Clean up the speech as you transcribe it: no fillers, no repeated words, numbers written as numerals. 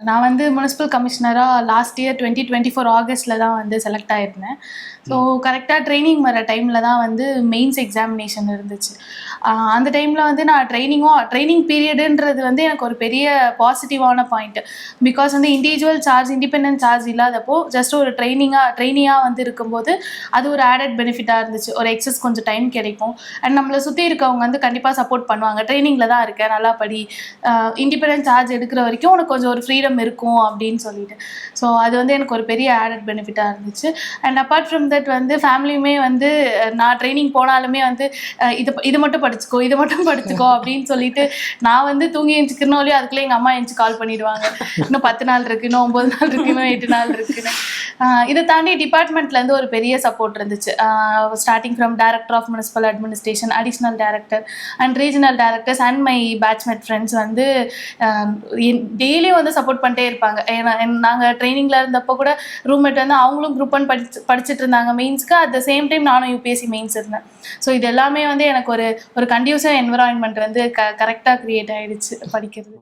நான் வந்து municipal கமிஷனராக last year 2024 ஆகஸ்ட்டில் தான் வந்து செலக்ட் ஆகிருந்தேன். ஸோ கரெக்டாக ட்ரைனிங் வர டைமில் தான் வந்து மெயின்ஸ் எக்ஸாமினேஷன் இருந்துச்சு. அந்த டைமில் வந்து நான் ட்ரைனிங் பீரியடுன்றது வந்து எனக்கு ஒரு பெரிய பாசிட்டிவான பாயிண்ட். பிகாஸ் வந்து இண்டிபெண்டன்ட் சார்ஜ் இல்லாதப்போ ஜஸ்ட் ஒரு ட்ரைனியாக வந்து இருக்கும்போது அது ஒரு ஆடட் பெனிஃபிட்டாக இருந்துச்சு. ஒரு எக்ஸஸ் கொஞ்சம் டைம் கிடைக்கும். அண்ட் நம்மளை சுற்றி இருக்கவங்க வந்து கண்டிப்பாக சப்போர்ட் பண்ணுவாங்க. ட்ரைனிங்கில் தான் இருக்கேன், நல்லா படி, இண்டிபெண்டன்ட் சார்ஜ் எடுக்கிற வரைக்கும் உனக்கு கொஞ்சம் ஒரு ஃப்ரீடம் இருக்கும் அப்படின்னு சொல்லிட்டு. ஸோ அது வந்து எனக்கு ஒரு பெரிய ஆடட் பெனிஃபிட்டாக இருந்துச்சு. அண்ட் அப்பார்ட் ஃப்ரம் தட் வந்து ஃபேமிலியுமே வந்து நான் ட்ரைனிங் போனாலுமே வந்து இது மட்டும் படிச்சுக்கோ அப்படின்னு சொல்லிட்டு நான் வந்து தூங்கி எழுந்துக்கிறனோலையோ அதுக்குள்ளே எங்கள் அம்மா எழுந்துச்சு கால் பண்ணிடுவாங்க. இன்னும் 10 நாள் இருக்குது, இன்னும் 9 நாள் இருக்குது, இன்னும் 8 நாள் இருக்குன்னு. இதை தாண்டி டிபார்ட்மெண்ட்லேருந்து ஒரு பெரிய சப்போர்ட் இருந்துச்சு. Starting from director of municipal administration, additional director and regional directors and my batchmate friends வந்து டெய்லியும் வந்து சப்போர்ட் பண்ணிட்டே இருப்பாங்க. ஏன்னா நாங்கள் ட்ரைனிங்கில் இருந்தப்போ கூட ரூம்மேட் வந்து அவங்களும் குரூப் ஒன் படிச்சுட்டு இருந்தாங்க மெயின்ஸ்க்கு. அட் த சேம் டைம் நானும் யூபிஎஸ்சி மெயின்ஸ் இருந்தேன். ஸோ இது எல்லாமே வந்து எனக்கு ஒரு கண்டியூசிவ் என்விரான்மெண்ட் வந்து கரெக்டாக க்ரியேட் ஆகிடுச்சு படிக்கிறது.